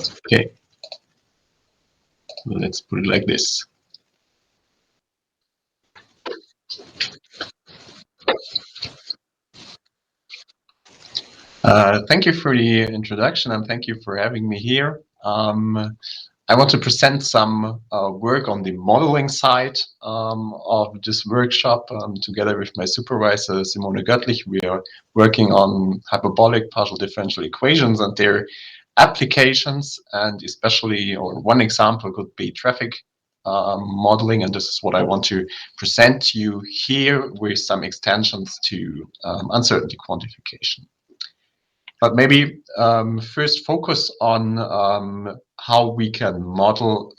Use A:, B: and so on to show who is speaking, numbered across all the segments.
A: Okay, let's put it like this. Thank you for the introduction and thank you for having me here. I want to present some work on the modeling side of this workshop. Together with my supervisor, Simone Göttlich, we are working on hyperbolic partial differential equations and their applications, and especially, or one example could be traffic modeling, and this is what I want to present to you here with some extensions to uncertainty quantification. But maybe first focus on how we can model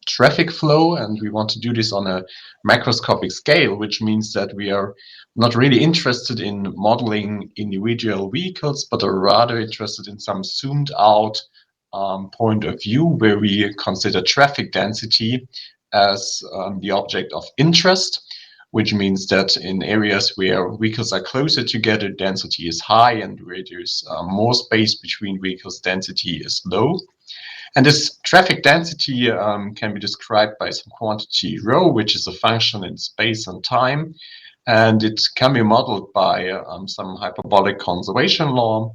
A: traffic flow, and we want to do this on a macroscopic scale, which means that we are not really interested in modeling individual vehicles, but are rather interested in some zoomed out point of view where we consider traffic density as the object of interest, which means that in areas where vehicles are closer together, density is high, and where there's more space between vehicles, density is low. And this traffic density can be described by some quantity rho, which is a function in space and time. And it can be modeled by some hyperbolic conservation law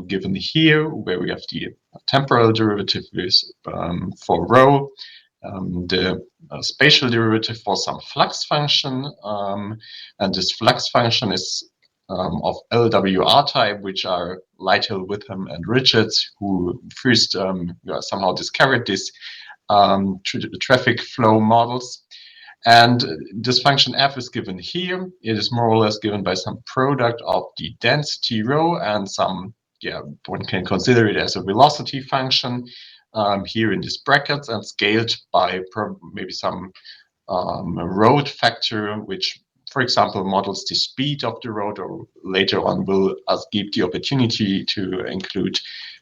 A: given here, where we have the temporal derivative for rho, the spatial derivative for some flux function, and this flux function is of LWR type, which are Lighthill, Witham, and Richards, who first somehow discovered this traffic flow models. And this function f is given here. It is more or less given by some product of the density rho and some, one can consider it as a velocity function here in these brackets, and scaled by maybe some road factor, which, for example, models the speed of the road, or later on will give the opportunity to include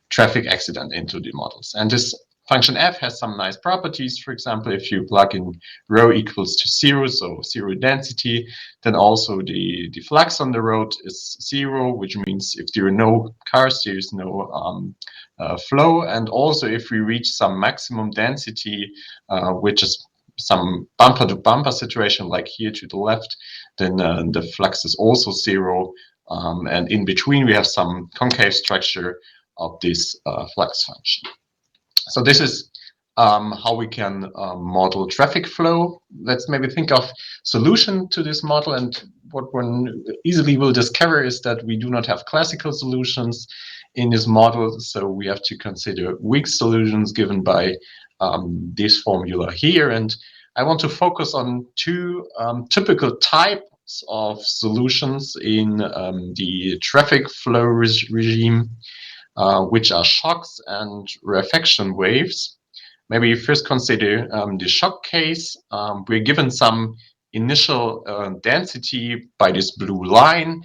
A: traffic accident into the models. And this function f has some nice properties. For example, if you plug in rho equals to 0, so 0 density, then also the flux on the road is 0, which means if there are no cars, there is no flow. And also if we reach some maximum density, which is some bumper-to-bumper situation like here to the left, then the flux is also 0. And in between, we have some concave structure of this flux function. So this is how we can model traffic flow. Let's maybe think of solution to this model. And what one easily will discover is that we do not have classical solutions in this model. So we have to consider weak solutions given by this formula here. And I want to focus on two typical types of solutions in the traffic flow regime, which are shocks and rarefaction waves. Maybe first consider the shock case. We're given some initial density by this blue line.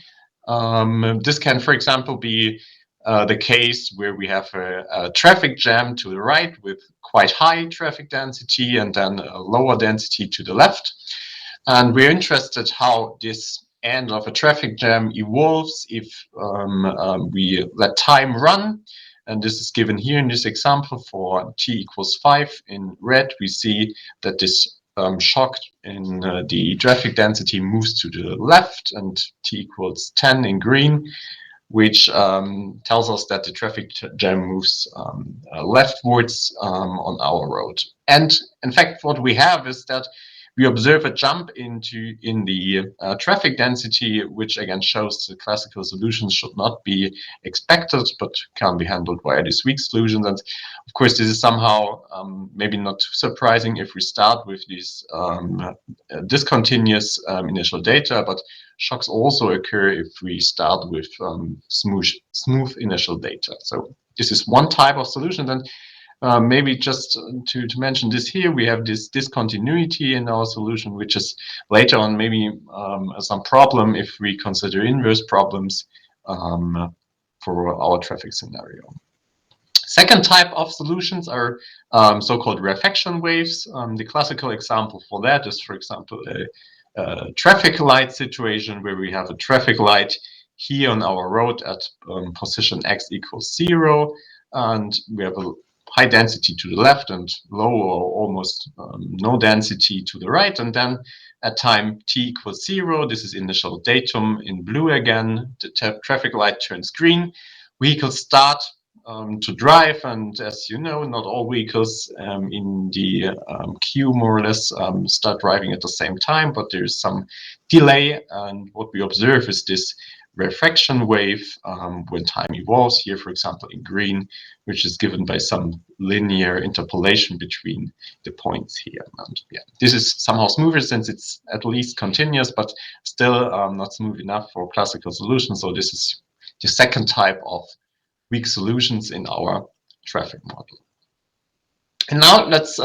A: This can, for example, be the case where we have a traffic jam to the right with quite high traffic density and then a lower density to the left. And we're interested how this end of a traffic jam evolves if we let time run. And this is given here in this example for t equals 5 in red. We see that this shock in the traffic density moves to the left, and t equals 10 in green, which tells us that the traffic jam moves leftwards on our road. And in fact, what we have is that we observe a jump in the traffic density, which again shows the classical solutions should not be expected, but can be handled via these weak solutions. And of course, this is somehow maybe not too surprising if we start with these discontinuous initial data, but shocks also occur if we start with smooth initial data. So this is one type of solution. Then maybe just to mention this here, we have this discontinuity in our solution, which is later on maybe some problem if we consider inverse problems for our traffic scenario. Second type of solutions are so-called rarefaction waves. The classical example for that is, for example, a traffic light situation where we have a traffic light here on our road at position x equals 0, and we have a high density to the left and low or almost no density to the right. And then at time t equals 0, this is initial datum in blue again, the traffic light turns green, vehicles start to drive, and as you know, not all vehicles in the queue more or less start driving at the same time, but there is some delay, and what we observe is this refraction wave when time evolves here, for example, in green, which is given by some linear interpolation between the points here. And yeah, this is somehow smoother since it's at least continuous, but still not smooth enough for classical solutions. So this is the second type of weak solutions in our traffic model. And now let's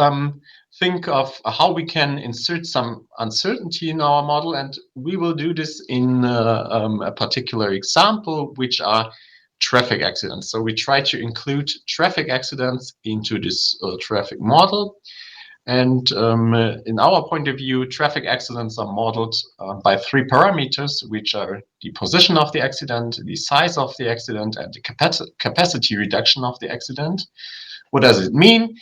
A: think of how we can insert some uncertainty in our model, and we will do this in a particular example, which are traffic accidents. So we try to include traffic accidents into this traffic model. And in our point of view, traffic accidents are modeled by 3 parameters, which are the position of the accident, the size of the accident, and the capacity reduction of the accident. What does it mean?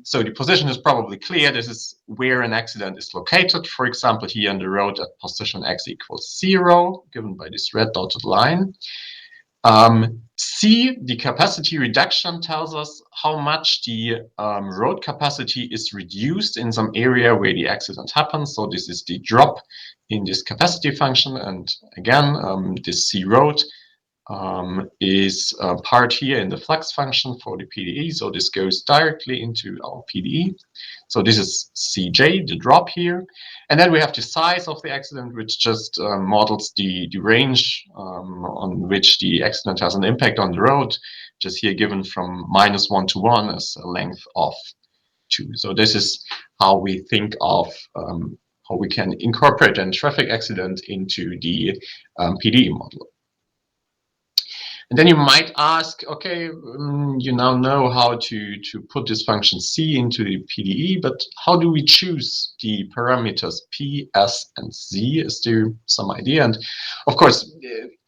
A: So the position is probably clear. This is where an accident is located. For example, here on the road at position x equals 0, given by this red dotted line. C, the capacity reduction, tells us how much the road capacity is reduced in some area where the accident happens. So this is the drop in this capacity function. And again, this C road is part here in the flux function for the PDE. So this goes directly into our PDE. So this is Cj, the drop here. And then we have the size of the accident, which just models the range on which the accident has an impact on the road, just here given from -1 to 1 as a length of 2. So this is how we think of how we can incorporate a traffic accident into the PDE model. And then you might ask, okay, you now know how to put this function C into the PDE, but how do we choose the parameters P, S, and Z? Is there some idea? And of course,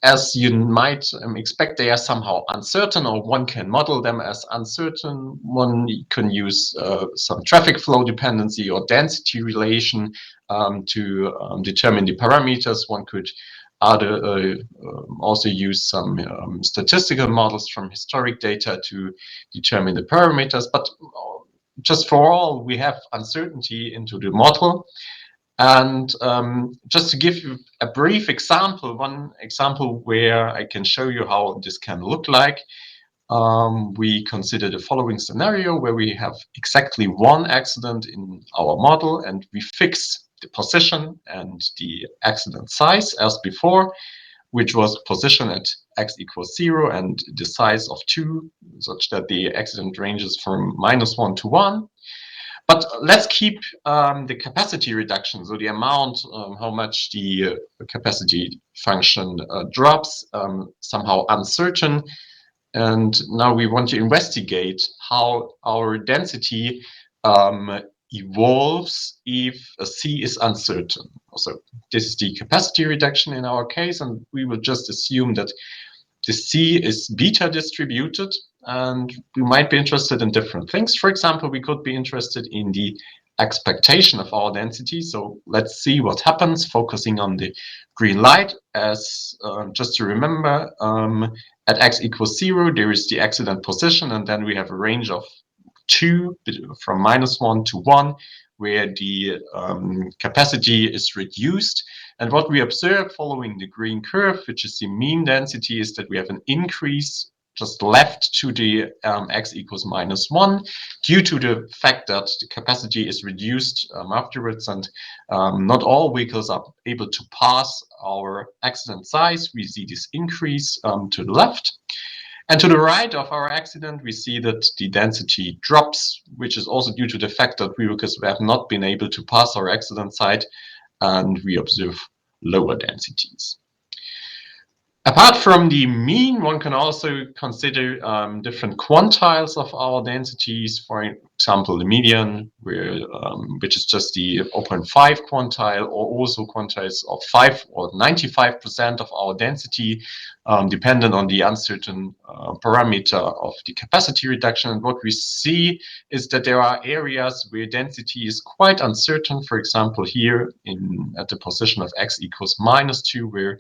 A: as you might expect, they are somehow uncertain, or one can model them as uncertain. One can use some traffic flow dependency or density relation to determine the parameters. One could also use some statistical models from historic data to determine the parameters. But just for all, we have uncertainty into the model. And just to give you a brief example, one example where I can show you how this can look like, we consider the following scenario where we have exactly one accident in our model, and we fix the position and the accident size as before, which was position at x equals 0 and the size of 2, such that the accident ranges from -1 to 1. But let's keep the capacity reduction, so the amount, how much the capacity function drops, somehow uncertain. And now we want to investigate how our density evolves if a C is uncertain. So this is the capacity reduction in our case, and we will just assume that the C is beta distributed, and we might be interested in different things. For example, we could be interested in the expectation of our density. So let's see what happens, focusing on the green light. As just to remember, at x equals 0, there is the accident position, and then we have a range of 2 from -1 to 1, where the capacity is reduced. And what we observe following the green curve, which is the mean density, is that we have an increase just left to the x equals -1 due to the fact that the capacity is reduced afterwards, and not all vehicles are able to pass our accident size. We see this increase to the left. And to the right of our accident, we see that the density drops, which is also due to the fact that vehicles have not been able to pass our accident site, and we observe lower densities. Apart from the mean, one can also consider different quantiles of our densities. For example, the median, which is just the 0.5 quantile, or also quantiles of 5 or 95% of our density, dependent on the uncertain parameter of the capacity reduction. And what we see is that there are areas where density is quite uncertain. For example, here at the position of x equals -2, where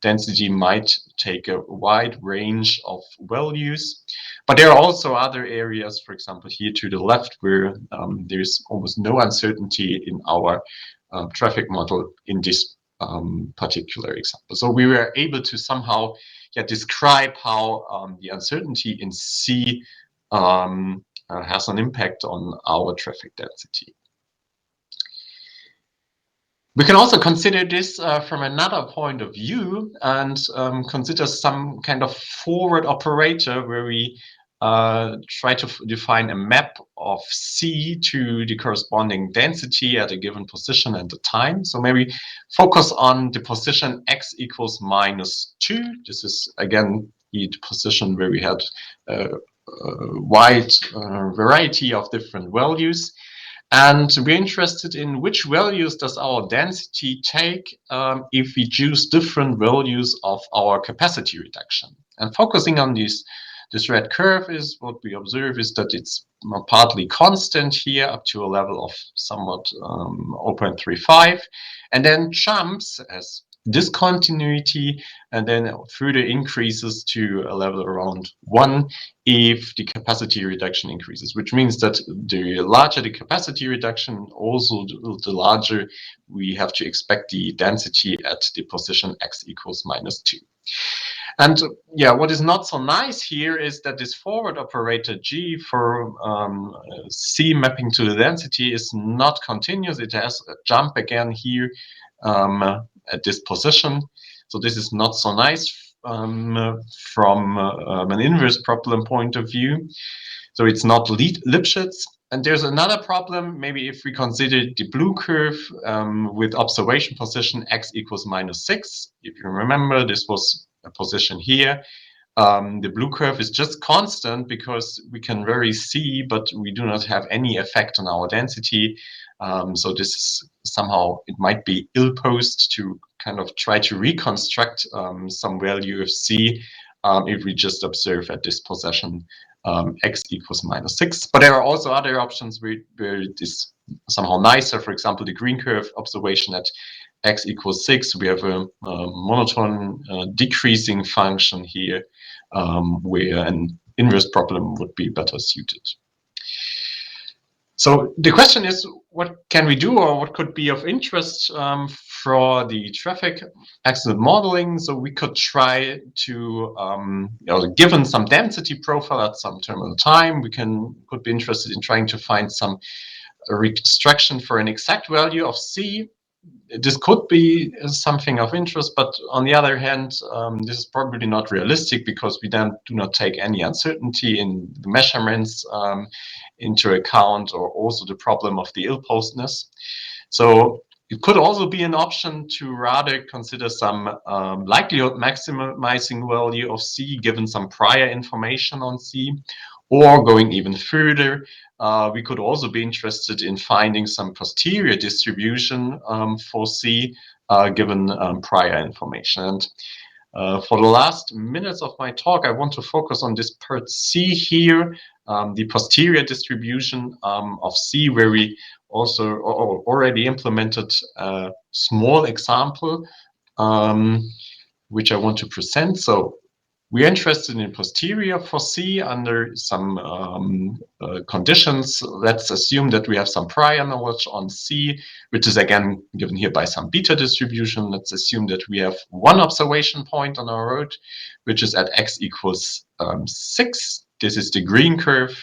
A: density might take a wide range of values. But there are also other areas, for example, here to the left, where there's almost no uncertainty in our traffic model in this particular example. So we were able to somehow describe how the uncertainty in C has an impact on our traffic density. We can also consider this from another point of view and consider some kind of forward operator where we try to define a map of C to the corresponding density at a given position and the time. So maybe focus on the position x equals -2. This is, again, the position where we had a wide variety of different values. And we're interested in which values does our density take if we choose different values of our capacity reduction. And focusing on this red curve, is what we observe is that it's partly constant here up to a level of somewhat 0.35, and then jumps as discontinuity and then further increases to a level around 1 if the capacity reduction increases, which means that the larger the capacity reduction, also the larger we have to expect the density at the position x equals -2. And yeah, what is not so nice here is that this forward operator G for C mapping to the density is not continuous. It has a jump again here at this position. So this is not so nice from an inverse problem point of view. So it's not Lipschitz. And there's another problem, maybe if we consider the blue curve with observation position x equals -6. If you remember, this was a position here. The blue curve is just constant because we can very see, but we do not have any effect on our density. So this is somehow, it might be ill-posed to kind of try to reconstruct some value of C if we just observe at this position x equals -6. But there are also other options where it is somehow nicer. For example, the green curve observation at x equals 6, we have a monotone decreasing function here where an inverse problem would be better suited. So the question is, what can we do, or what could be of interest for the traffic accident modeling? So we could try to, given some density profile at some terminal time, we could be interested in trying to find some reconstruction for an exact value of C. This could be something of interest, but on the other hand, this is probably not realistic because we then do not take any uncertainty in the measurements into account, or also the problem of the ill-postedness. So it could also be an option to rather consider some likelihood maximizing value of C given some prior information on C, or going even further, we could also be interested in finding some posterior distribution for C given prior information. And for the last minutes of my talk, I want to focus on this part C here, the posterior distribution of C, where we also already implemented a small example, which I want to present. So we're interested in posterior for C under some conditions. Let's assume that we have some prior knowledge on C, which is again given here by some beta distribution. Let's assume that we have one observation point on our road, which is at x equals 6. This is the green curve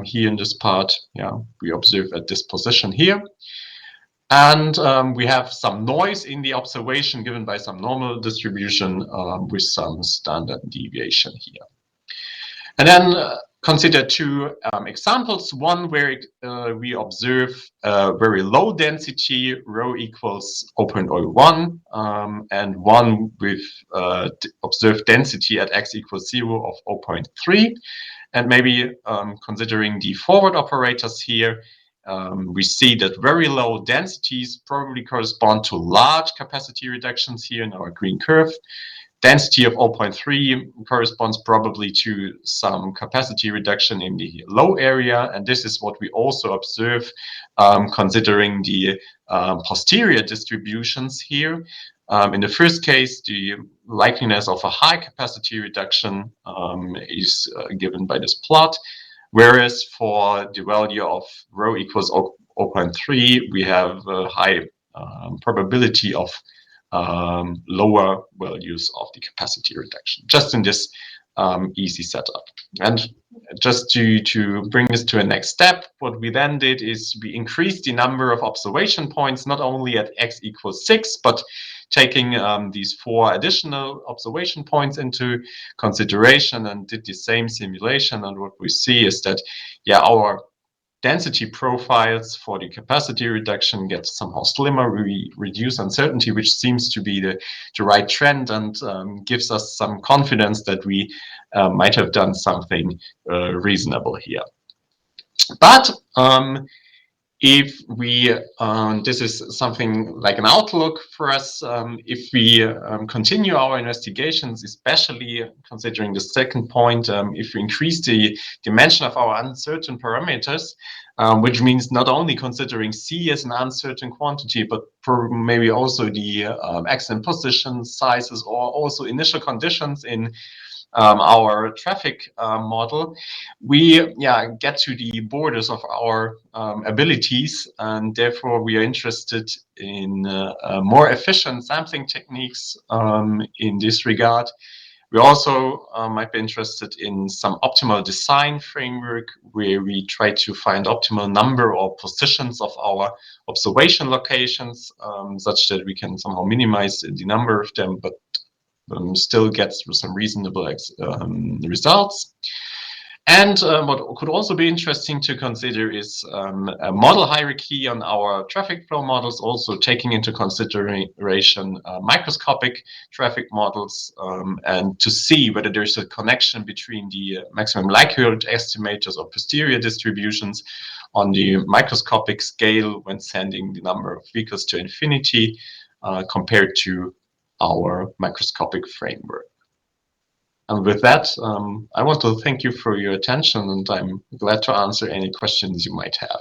A: here in this part. Yeah, we observe at this position here. And we have some noise in the observation given by some normal distribution with some standard deviation here. And then consider two examples. One where we observe very low density, rho equals 0.01, and one with observed density at x equals 0 of 0.3. And maybe considering the forward operators here, we see that very low densities probably correspond to large capacity reductions here in our green curve. Density of 0.3 corresponds probably to some capacity reduction in the low area, and this is what we also observe considering the posterior distributions here. In the first case, the likeliness of a high capacity reduction is given by this plot, whereas for the value of rho equals 0.3, we have a high probability of lower values of the capacity reduction, just in this easy setup. And just to bring this to a next step, what we then did is we increased the number of observation points, not only at x equals 6, but taking these 4 additional observation points into consideration and did the same simulation. And what we see is that, yeah, our density profiles for the capacity reduction get somehow slimmer. We reduce uncertainty, which seems to be the right trend, and gives us some confidence that we might have done something reasonable here. But if we, this is something like an outlook for us, if we continue our investigations, especially considering the second point, if we increase the dimension of our uncertain parameters, which means not only considering C as an uncertain quantity, but maybe also the accident position sizes, or also initial conditions in our traffic model, we get to the borders of our abilities, and therefore we are interested in more efficient sampling techniques in this regard. We also might be interested in some optimal design framework where we try to find optimal number or positions of our observation locations, such that we can somehow minimize the number of them, but still gets some reasonable results. And what could also be interesting to consider is a model hierarchy on our traffic flow models, also taking into consideration microscopic traffic models, and to see whether there's a connection between the maximum likelihood estimators or posterior distributions on the microscopic scale when sending the number of vehicles to infinity compared to our microscopic framework. And with that, I want to thank you for your attention, and I'm glad to answer any questions you might have.